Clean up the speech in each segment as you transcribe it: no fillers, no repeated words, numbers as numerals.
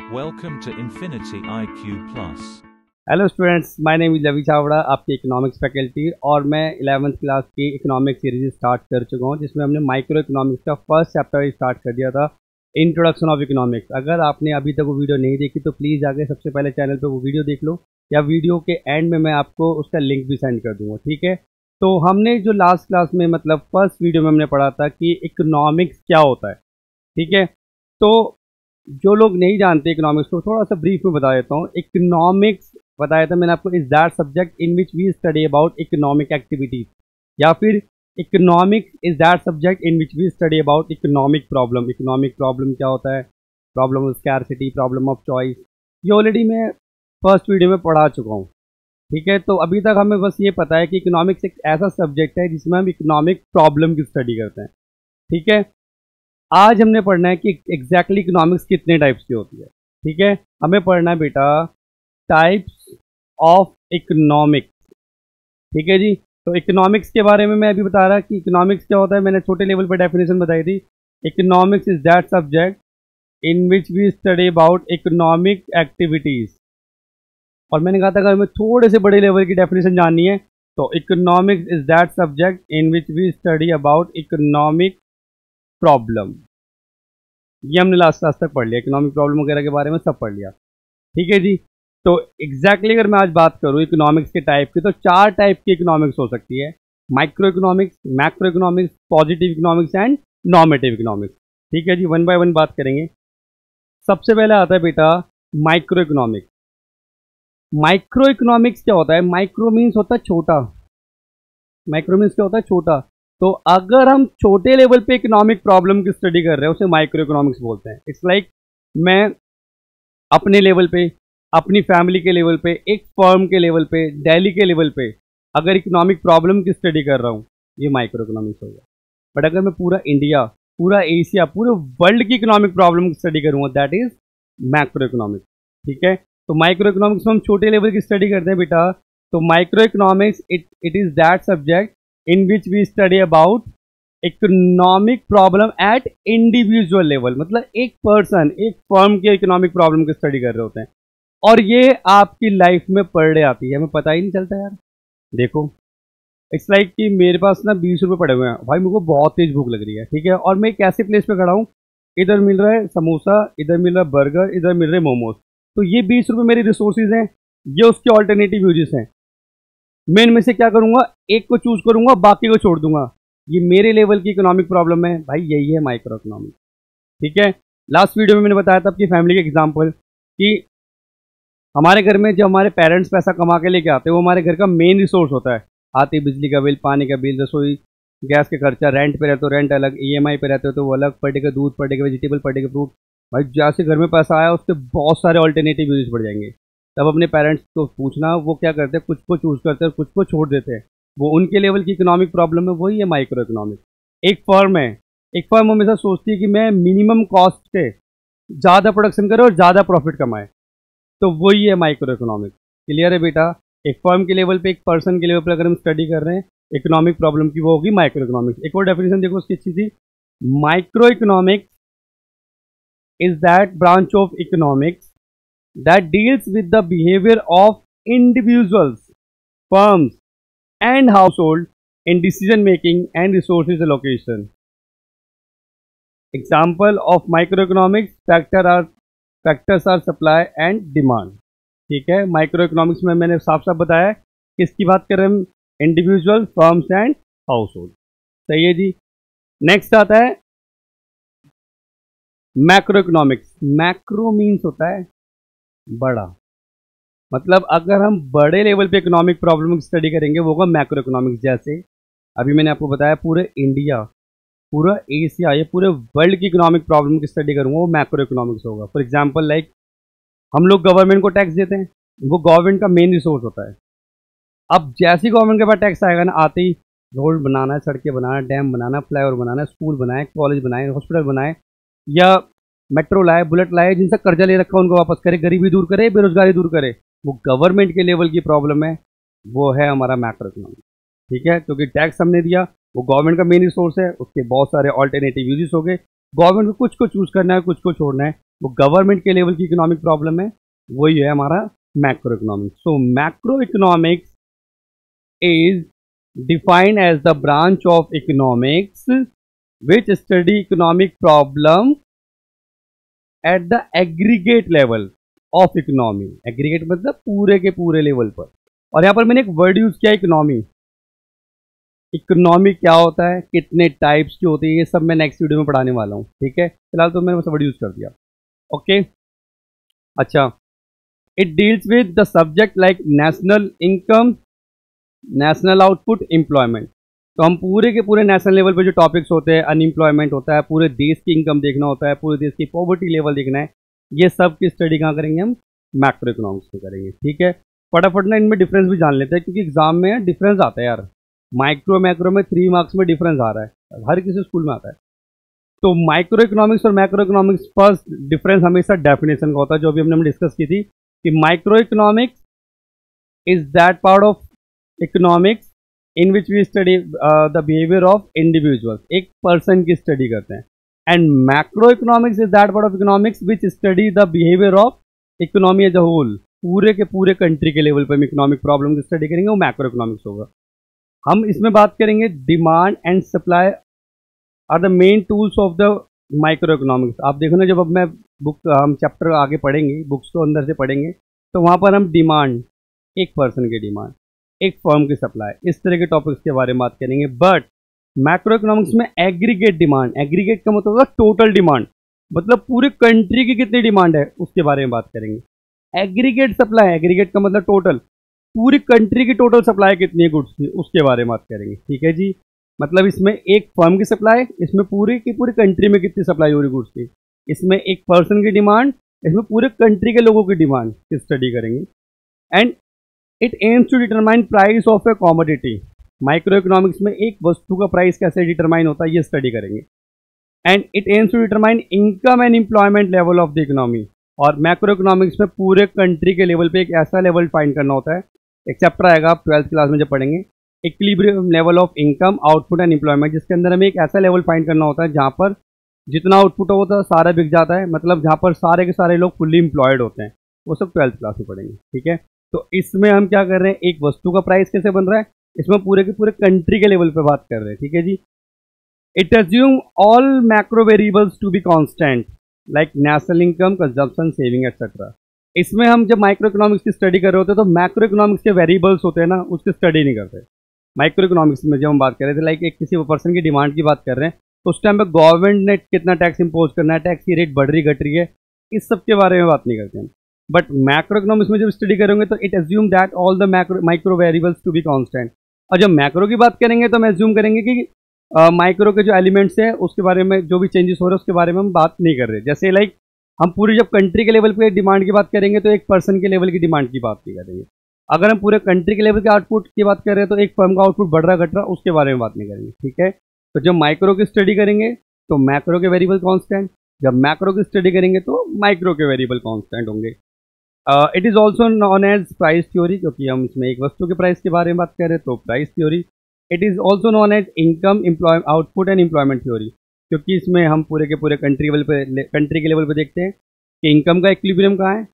Welcome to Infinity IQ Plus. Hello students, my name is Ravi Chavda, आपकी economics faculty. और मैं 11th class की economics series start कर चुका हूं, जिसमें हमने माइक्रो इकोनॉमिक्स का फर्स्ट चैप्टर स्टार्ट कर दिया था, इंट्रोडक्शन ऑफ इकोनॉमिक्स। अगर आपने अभी तक वो वीडियो नहीं देखी तो प्लीज़ आगे सबसे पहले चैनल पे वो वीडियो देख लो, या वीडियो के एंड में मैं आपको उसका लिंक भी सेंड कर दूँगा, ठीक है। तो हमने जो लास्ट क्लास में मतलब फर्स्ट वीडियो में हमने पढ़ा था कि इकोनॉमिक्स क्या होता है, ठीक है। तो जो लोग नहीं जानते इकोनॉमिक्स को, थोड़ा सा ब्रीफ में बता देता हूँ। इकोनॉमिक्स बताया था मैंने आपको, is that subject in which we study about economic activities, या फिर economics is that subject in which we study about economic problem. Economic problem क्या होता है? Problem of scarcity, problem of choice. ये ऑलरेडी मैं फर्स्ट वीडियो में पढ़ा चुका हूँ, ठीक है। तो अभी तक हमें बस ये पता है कि इकोनॉमिक्स एक ऐसा सब्जेक्ट है जिसमें हम इकोनॉमिक प्रॉब्लम की स्टडी करते हैं, ठीक है। आज हमने पढ़ना है कि एग्जैक्टली इकोनॉमिक्स कितने टाइप्स की होती है, ठीक है। हमें पढ़ना है बेटा टाइप्स ऑफ इकोनॉमिक्स, ठीक है जी। तो इकोनॉमिक्स के बारे में मैं अभी बता रहा कि इकोनॉमिक्स क्या होता है। मैंने छोटे लेवल पर डेफिनेशन बताई थी। Economics is that subject in which we study about economic activities. और मैंने कहा था अगर हमें थोड़े से बड़े लेवल की डेफिनेशन जाननी है तो economics is that subject in which we study about economic problem. ये हमने लास्ट क्लास तक पढ़ लिया, इकोनॉमिक प्रॉब्लम वगैरह के बारे में सब पढ़ लिया, ठीक है जी। तो एग्जैक्टली अगर मैं आज बात करूँ इकोनॉमिक्स के टाइप की, तो 4 टाइप की इकोनॉमिक्स हो सकती है: micro economics, macro economics, positive economics and normative economics, ठीक है जी। वन बाय वन बात करेंगे। सबसे पहले आता है बेटा माइक्रो इकोनॉमिक्स। माइक्रो इकोनॉमिक्स क्या होता है? माइक्रो मीन्स होता है छोटा। माइक्रो मीन्स क्या होता है? छोटा। तो अगर हम छोटे लेवल पे इकोनॉमिक प्रॉब्लम की स्टडी कर रहे हैं उसे माइक्रो इकोनॉमिक्स बोलते हैं। इट्स लाइक मैं अपने लेवल पे, अपनी फैमिली के लेवल पे, एक फर्म के लेवल पे, दिल्ली के लेवल पे अगर इकोनॉमिक प्रॉब्लम की स्टडी कर रहा हूँ, ये माइक्रो इकोनॉमिक्स होगा। बट अगर मैं पूरा इंडिया, पूरा एशिया, पूरे वर्ल्ड की इकोनॉमिक प्रॉब्लम की स्टडी करूँगा, दैट इज मैक्रो इकोनॉमिक्स, ठीक है। तो माइक्रो इकोनॉमिक्स में हम छोटे लेवल की स्टडी करते हैं बेटा। तो micro economics it is that subject in which we study about economic problem at individual level। मतलब एक पर्सन, एक फर्म के इकोनॉमिक प्रॉब्लम की स्टडी कर रहे होते हैं, और ये आपकी लाइफ में पर डे आती है, हमें पता ही नहीं चलता यार। देखो इट्स लाइक कि मेरे पास ना 20 रुपये पड़े हुए हैं भाई, मेरे को बहुत तेज भूख लग रही है, ठीक है। और मैं एक ऐसे प्लेस पे खड़ा हूँ, इधर मिल रहा है समोसा, इधर मिल रहा है बर्गर, इधर मिल रहे मोमोज। तो ये 20 रुपये मेरी रिसोर्सेज हैं, ये उसके ऑल्टरनेटिव यूजेस हैं। मैं इनमें से क्या करूंगा? एक को चूज करूंगा, बाकी को छोड़ दूंगा। ये मेरे लेवल की इकोनॉमिक प्रॉब्लम है भाई, यही है माइक्रो इकोनॉमिक, ठीक है। लास्ट वीडियो में मैंने बताया था अपनी फैमिली के एग्जांपल कि हमारे घर में जब हमारे पेरेंट्स पैसा कमा के लेके आते हैं, वो हमारे घर का मेन रिसोर्स होता है। आती बिजली का बिल, पानी का बिल, रसोई गैस के खर्चा, रेंट पे रहते हो रेंट अलग, EMI पे रहते हो तो वो अलग, पर डे का दूध, पर डे का वेजिटेबल, पर डे का फ्रूट। भाई जैसे घर में पैसा आया उसके बहुत सारे ऑल्टरनेटिव यूज बढ़ जाएंगे। तब अपने पेरेंट्स को पूछना वो क्या करते हैं, कुछ को चूज करते हैं, कुछ को छोड़ देते हैं। वो उनके लेवल की इकोनॉमिक प्रॉब्लम है, वही है माइक्रो इकोनॉमिक। एक फर्म है, एक फर्म हमेशा सोचती है कि मैं मिनिमम कॉस्ट पे ज़्यादा प्रोडक्शन करे और ज़्यादा प्रॉफिट कमाए, तो वही है माइक्रो इकोनॉमिक। क्लियर है बेटा? एक फर्म के लेवल पे, एक पर्सन के लेवल पर अगर हम स्टडी कर रहे हैं इकोनॉमिक प्रॉब्लम की, वो होगी माइक्रो इकोनॉमिक्स। एक और डेफिनेशन देखो उसकी अच्छी सी। Micro economics is that branch of economics that deals with the behavior of individuals, firms and household in decision making and resources allocation. Example of microeconomics factors are supply and demand, ठीक है। Microeconomics में मैंने साफ साफ बताया किसकी बात कर रहे हैं हम? Individual, firms and house hold, सही है जी। नेक्स्ट आता है मैक्रो इकोनॉमिक्स। मैक्रो मीन्स होता है बड़ा, मतलब अगर हम बड़े लेवल पे इकोनॉमिक प्रॉब्लम की स्टडी करेंगे वो होगा मैक्रो इकोनॉमिक्स। जैसे अभी मैंने आपको बताया पूरे इंडिया, पूरा एशिया, ये पूरे वर्ल्ड की इकोनॉमिक प्रॉब्लम की स्टडी करूँगा, वो मैक्रो इकोनॉमिक्स होगा। फॉर एग्जांपल लाइक हम लोग गवर्नमेंट को टैक्स देते हैं, वो गवर्नमेंट का मेन रिसोर्स होता है। अब जैसी गवर्नमेंट के पास टैक्स आएगा ना, आते ही रोड बनाना है, सड़कें बनाना, डैम बनाना, फ्लाईओवर बनाना, स्कूल बनाए, कॉलेज बनाए, हॉस्पिटल बनाए, या मेट्रो लाए, बुलेट लाए, जिनसे कर्जा ले रखा है उनको वापस करे, गरीबी दूर करे, बेरोजगारी दूर करे, वो गवर्नमेंट के लेवल की प्रॉब्लम है, वो है हमारा मैक्रो इकोनॉमिक, ठीक है। क्योंकि टैक्स हमने दिया, वो गवर्नमेंट का मेन रिसोर्स है, उसके बहुत सारे ऑल्टरनेटिव यूजेस हो गए। गवर्नमेंट को कुछ को चूज करना है, कुछ को छोड़ना है, वो गवर्नमेंट के लेवल की इकोनॉमिक प्रॉब्लम है, वही है हमारा macro economics. So macro economics is defined as the branch of economics which study economic problem at the aggregate level of economy। aggregate मतलब पूरे के पूरे लेवल पर। और यहाँ पर मैंने एक वर्ड यूज किया इकोनॉमी। इकोनॉमी क्या होता है, कितने टाइप्स की होती है, ये सब मैं नेक्स्ट वीडियो में पढ़ाने वाला हूँ, ठीक है। फिलहाल तो मैंने बस वर्ड यूज कर दिया, ओके। अच्छा, it deals with the subject like national income, national output, employment. तो हम पूरे के पूरे नेशनल लेवल पे जो टॉपिक्स होते हैं, अनएम्प्लॉयमेंट होता है, पूरे देश की इनकम देखना होता है, पूरे देश की पॉवर्टी लेवल देखना है, ये सब की स्टडी कहाँ करेंगे हम, मैक्रो इकोनॉमिक्स में करेंगे, ठीक है। फटाफट ना इनमें डिफरेंस भी जान लेते हैं, क्योंकि एग्जाम में डिफरेंस आता है यार। माइक्रो मैक्रो में 3 मार्क्स में डिफरेंस आ रहा है, हर किसी स्कूल में आता है। तो माइक्रो इकोनॉमिक्स और मैक्रो इकोनॉमिक्स फर्स्ट डिफरेंस हमेशा डेफिनेशन का होता है, जो भी हमने डिस्कस की थी कि micro economics is that part of economics in which we study the behaviour of individuals, एक पर्सन की स्टडी करते हैं। And macro economics is that part of economics which study the behaviour of economy as a whole, पूरे के पूरे country के level पर हम इकोनॉमिक प्रॉब्लम की स्टडी करेंगे, वो मैक्रो इकोनॉमिक्स होगा। हम इसमें बात करेंगे demand and supply are the main tools of the micro economics. आप देखो ना, जब अब मैं बुक हम चैप्टर आगे पढ़ेंगे, बुक्स को अंदर से पढ़ेंगे, तो वहाँ पर हम डिमांड, एक पर्सन की डिमांड, एक फर्म की सप्लाई, इस तरह के टॉपिक्स के बारे में बात करेंगे। बट मैक्रो इकोनॉमिक्स में एग्रीगेट डिमांड, एग्रीगेट का मतलब होगा टोटल डिमांड, मतलब पूरे कंट्री की कितनी डिमांड है उसके बारे में बात करेंगे। एग्रीगेट सप्लाई, एग्रीगेट का मतलब टोटल, पूरी कंट्री की टोटल सप्लाई कितनी है गुड्स की, उसके बारे में बात करेंगे, ठीक है जी। मतलब इसमें एक फर्म की सप्लाई, इसमें पूरी की पूरी कंट्री में कितनी सप्लाई हो रही गुड्स की, इसमें एक पर्सन की डिमांड, इसमें पूरे कंट्री के लोगों की डिमांड की स्टडी करेंगे। And it aims to determine price of a commodity. Microeconomics में एक वस्तु का प्राइस कैसे डिटरमाइन होता है, ये स्टडी करेंगे। And it aims to determine income and employment level of the economy. और मैक्रो इकोनॉमिक्स में पूरे कंट्री के लेवल पे एक ऐसा लेवल फाइंड करना होता है, एक चैप्टर आएगा आप 12th क्लास में जब पढ़ेंगे, equilibrium level of income, output and employment, जिसके अंदर हमें एक ऐसा लेवल फाइंड करना होता है जहाँ पर जितना आउटपुट होता है सारा बिक जाता है, मतलब जहाँ पर सारे के सारे लोग फुल्ली एम्प्लॉयड होते हैं, वो सब 12th क्लास में पढ़ेंगे, ठीक है। तो इसमें हम क्या कर रहे हैं, एक वस्तु का प्राइस कैसे बन रहा है, इसमें पूरे के पूरे कंट्री के लेवल पे बात कर रहे हैं, ठीक है जी। It assume all macro variables to be constant like national income, consumption, saving etcetera. इसमें हम जब माइक्रो इकोनॉमिक्स की स्टडी कर रहे होते हैं तो मैक्रो इकोनॉमिक्स के वेरिएबल्स होते हैं ना, उसकी स्टडी नहीं करते। माइक्रो इकोनॉमिक्स में जब हम बात कर रहे थे, लाइक एक किसी पर्सन की डिमांड की बात कर रहे हैं, तो उस टाइम पे गवर्नमेंट ने कितना टैक्स इंपोज करना है, टैक्स की रेट बढ़ रही घट रही है, इस सब के बारे में बात नहीं करते हैं। बट मैक्रो इकोनॉमिक्स में जब स्टडी करेंगे तो it assume that all the micro variables to be constant. और जब मैक्रो की बात करेंगे तो हम अज्यूम करेंगे कि माइक्रो के जो एलिमेंट्स हैं उसके बारे में जो भी चेंजेस हो रहे हैं उसके बारे में हम बात नहीं कर रहे। जैसे लाइक हम पूरी जब कंट्री के लेवल पे डिमांड की बात करेंगे तो एक पर्सन के लेवल की डिमांड की बात नहीं करेंगे। अगर हम पूरे कंट्री के लेवल के आउटपुट की बात कर रहे हैं तो एक फर्म का आउटपुट बढ़ रहा घट रहा उसके बारे में बात नहीं करेंगे, ठीक है। तो जब माइक्रो की स्टडी करेंगे तो मैक्रो के वेरिएबल कांस्टेंट, जब मैक्रो की स्टडी करेंगे तो माइक्रो के वेरिएबल कांस्टेंट होंगे। It is also known as price theory, क्योंकि हम इसमें एक वस्तु के प्राइस के बारे में बात कर रहे हैं तो price theory. It is also known as income, output and employment theory, क्योंकि इसमें हम पूरे के पूरे कंट्री के लेवल पे देखते हैं कि इनकम का इक्विलिब्रियम कहाँ है,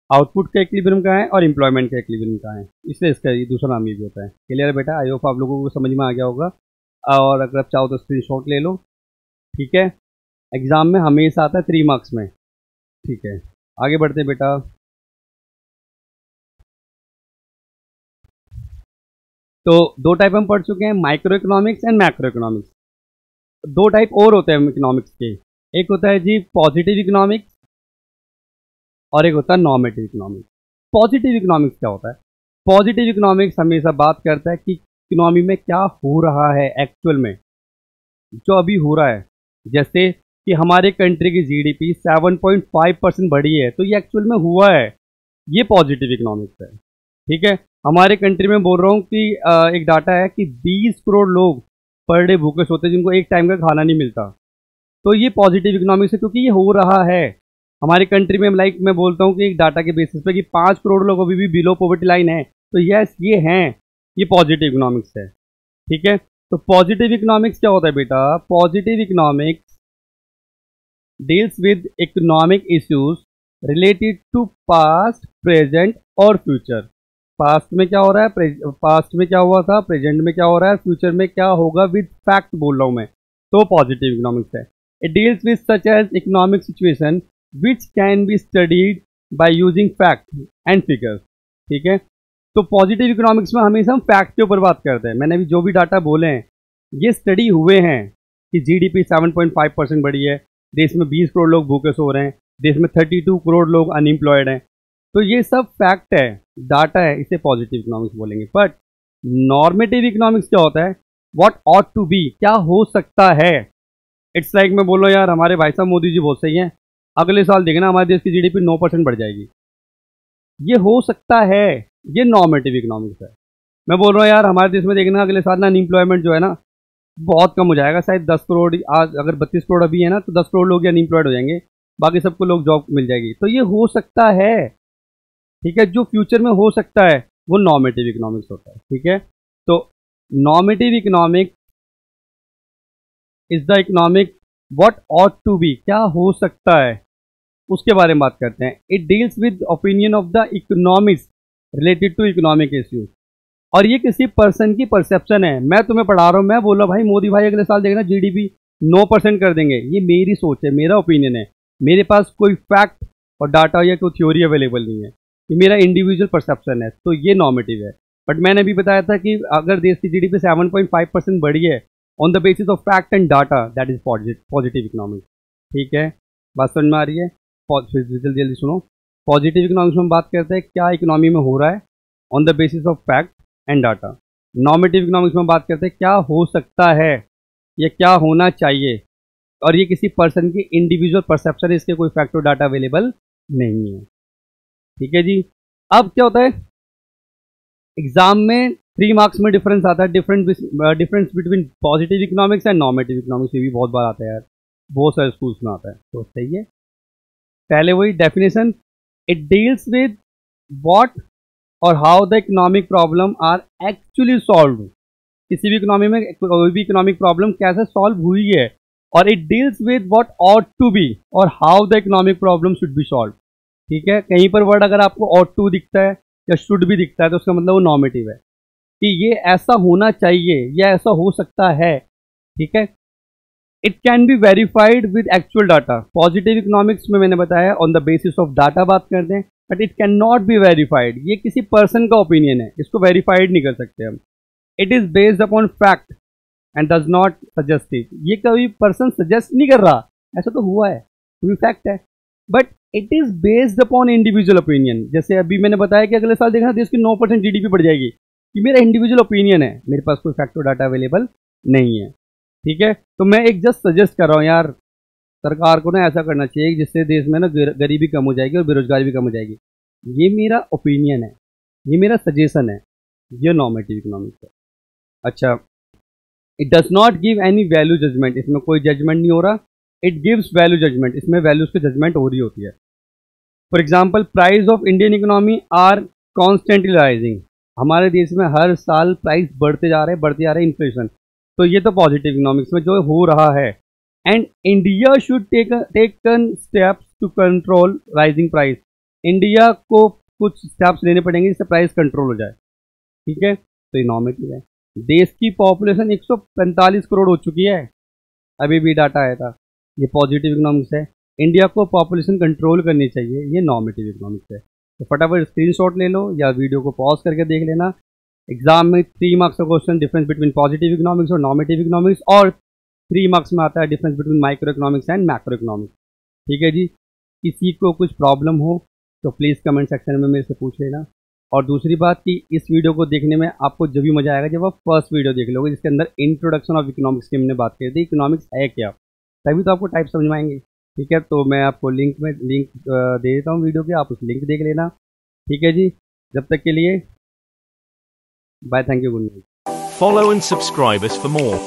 आउटपुट का इक्विलिब्रियम कहाँ है और एम्प्लॉयमेंट का इक्विलिब्रियम कहाँ है, इसलिए इसका दूसरा नाम ये भी होता है। क्लियर है बेटा, आई होप आप लोगों को समझ में आ गया होगा। और अगर आप चाहो तो स्क्रीनशॉट ले लो, ठीक है। एग्जाम में हमेशा आता है 3 मार्क्स में, ठीक है। आगे बढ़ते हैं बेटा। तो 2 टाइप हम पढ़ चुके हैं, micro economics and macro economics. 2 type और होते हैं इकोनॉमिक्स के, एक होता है जी पॉजिटिव इकोनॉमिक्स और एक होता है नॉर्मेटिव इकोनॉमिक्स। पॉजिटिव इकोनॉमिक्स क्या होता है? पॉजिटिव इकोनॉमिक्स हमेशा बात करता है कि इकोनॉमी में क्या हो रहा है एक्चुअल में, जो अभी हो रहा है। जैसे कि हमारे कंट्री की जीडीपी 7.5% बढ़ी है, तो ये एक्चुअल में हुआ है, ये पॉजिटिव इकोनॉमिक्स है, ठीक है। हमारे कंट्री में बोल रहा हूँ कि एक डाटा है कि 20 करोड़ लोग पर डे भूखे सोते हैं जिनको एक टाइम का खाना नहीं मिलता, तो ये पॉजिटिव इकोनॉमिक्स है क्योंकि ये हो रहा है हमारी कंट्री में। लाइक मैं बोलता हूँ कि एक डाटा के बेसिस पे कि 5 करोड़ लोग अभी भी बिलो पॉवर्टी लाइन है, तो यस ये हैं, ये पॉजिटिव इकोनॉमिक्स है, ठीक है। तो पॉजिटिव इकोनॉमिक्स क्या होता है बेटा? Positive economics deals with economic issues related to past, present और फ्यूचर। पास्ट में क्या हो रहा है, पास्ट में क्या हुआ था, प्रेजेंट में क्या हो रहा है, फ्यूचर में क्या होगा, विद फैक्ट बोल रहा हूँ मैं, तो पॉजिटिव इकोनॉमिक्स है। It deals with such as economic situation which can be studied by using fact and figures. ठीक है, तो पॉजिटिव इकोनॉमिक्स में हमेशा हम फैक्ट के ऊपर बात करते हैं। मैंने अभी जो भी डाटा बोले हैं ये स्टडी हुए हैं कि जीडीपी 7.5% बढ़ी है, देश में 20 करोड़ लोग भूखे सो रहे हैं, देश में 32 करोड़ लोग अनएम्प्लॉयड हैं, तो ये सब फैक्ट है, डाटा है, इसे पॉजिटिव इकोनॉमिक्स बोलेंगे। बट नॉर्मेटिव इकोनॉमिक्स क्या होता है, व्हाट ऑट टू बी, क्या हो सकता है। इट्स लाइक मैं बोल रहा हूँ यार हमारे भाई साहब मोदी जी बहुत सही हैं, अगले साल देखना हमारे देश की जीडीपी 9% बढ़ जाएगी, ये हो सकता है, ये नॉर्मेटिव इकोनॉमिक्स है। मैं बोल रहा हूँ यार हमारे देश में देखना अगले साल ना अनएम्प्लॉयमेंट जो है ना बहुत कम हो जाएगा, शायद 10 करोड़, आज अगर 32 करोड़ अभी है ना तो 10 करोड़ लोग अनएम्प्लॉयड हो जाएंगे, बाकी सबको लोग जॉब मिल जाएगी, तो ये हो सकता है। ठीक है, जो फ्यूचर में हो सकता है वो नॉर्मेटिव इकोनॉमिक्स होता है। ठीक है, तो normative economics is the economic what ought to be, क्या हो सकता है उसके बारे में बात करते हैं। It deals with opinion of the economics related to economic issues, और ये किसी पर्सन की परसेप्शन है। मैं तुम्हें पढ़ा रहा हूँ, मैं बोल रहा भाई मोदी भाई अगले साल देखना जीडीपी 9% कर देंगे, ये मेरी सोच है, मेरा ओपिनियन है, मेरे पास कोई फैक्ट और डाटा या कोई थ्योरी अवेलेबल नहीं है, ये मेरा इंडिविजुअल परसेप्शन है, तो ये नॉर्मेटिव है। बट मैंने अभी बताया था कि अगर देश की जीडीपी 7.5% बढ़ी है on the basis of fact and data, that is positive economics. ठीक है, बात समझ में आ रही है, जल्दी जल्दी सुनो। पॉजिटिव इकोनॉमिक्स में हम बात करते हैं क्या इकोनॉमी में हो रहा है on the basis of fact and data. Normative economics में बात करते हैं क्या हो सकता है या क्या होना चाहिए, और ये किसी पर्सन की इंडिविजुअल परसेप्शन है, इसके कोई फैक्ट और डाटा अवेलेबल नहीं है। ठीक है जी, अब क्या होता है एग्जाम में 3 मार्क्स में डिफरेंस आता है, difference between positive economics and normative economics, ये भी बहुत बार आता है यार, बहुत सारे स्कूल्स में आता है, तो सही है। पहले वही definition, it deals with what और how the economic problem are actually solve, किसी भी इकोनॉमी में कोई भी इकोनॉमिक प्रॉब्लम कैसे सॉल्व हुई है, और it deals with what ought to be और how the economic problem should be solve. ठीक है, कहीं पर वर्ड अगर आपको ऑट टू दिखता है या शुड भी दिखता है तो उसका मतलब वो नॉर्मेटिव है कि ये ऐसा होना चाहिए या ऐसा हो सकता है। ठीक है, it can be verified with actual data. Positive economics में मैंने बताया on the basis of data बात करते हैं, but it can not be verified, ये किसी पर्सन का ओपिनियन है, इसको वेरीफाइड नहीं कर सकते हम। It is based upon fact and does not suggestive, ये कोई पर्सन सजेस्ट नहीं कर रहा, ऐसा तो हुआ है, तो भी फैक्ट है, but it is based upon individual opinion. जैसे अभी मैंने बताया कि अगले साल देखना देश की 9% जीडीपी बढ़ जाएगी, ये मेरा इंडिविजुअल ओपिनियन है, मेरे पास कोई फैक्ट और डाटा अवेलेबल नहीं है। ठीक है, तो मैं एक जस्ट सजेस्ट कर रहा हूँ यार सरकार को ना ऐसा करना चाहिए जिससे देश में ना गरीबी कम हो जाएगी और बेरोजगारी भी कम हो जाएगी, ये मेरा ओपिनियन है, ये मेरा सजेशन है, ये नॉर्मेटिव इकोनॉमिक्स है। अच्छा, it does not give any value judgement, इसमें कोई जजमेंट नहीं हो रहा, इट गिव्स वैल्यू जजमेंट, इसमें वैल्यूज की जजमेंट हो रही होती है। For example, price of Indian economy are constantly rising, हमारे देश में हर साल प्राइस बढ़ते जा रहे हैं, इन्फ्लेशन, तो ये तो पॉजिटिव इकोनॉमिक्स में जो हो रहा है। And India should taken steps to control rising price, India को कुछ स्टेप्स लेने पड़ेंगे जिससे प्राइस कंट्रोल हो जाए। ठीक है, तो ये नॉर्मेटिव है। देश की पॉपुलेशन 145 करोड़ हो चुकी है, अभी भी डाटा आया था, ये पॉजिटिव इकोनॉमिक्स है। इंडिया को पॉपुलेशन कंट्रोल करनी चाहिए, ये नॉर्मेटिव इकोनॉमिक्स है। तो फटाफट स्क्रीनशॉट ले लो या वीडियो को पॉज करके देख लेना। एग्जाम में 3 मार्क्स का question, difference between positive economics और नॉर्मेटिव इकोनॉमिक्स, और 3 मार्क्स में आता है difference between micro economics and macro economics. ठीक है जी, किसी को कुछ प्रॉब्लम हो तो प्लीज़ कमेंट सेक्शन में मेरे से पूछ लेना। और दूसरी बात कि इस वीडियो को देखने में आपको जब भी मजा आएगा जब आप फर्स्ट वीडियो देख लोगे जिसके अंदर इंट्रोडक्शन ऑफ इकोनॉमिक्स की हमने बात करी थी, इकोनॉमिक्स है क्या, तभी तो आपको टाइप समझ में आएंगे। ठीक है, तो मैं आपको लिंक दे देता हूँ वीडियो के, आप उस लिंक देख लेना। ठीक है जी, जब तक के लिए bye, thank you, good night. Follow and subscribe us for more.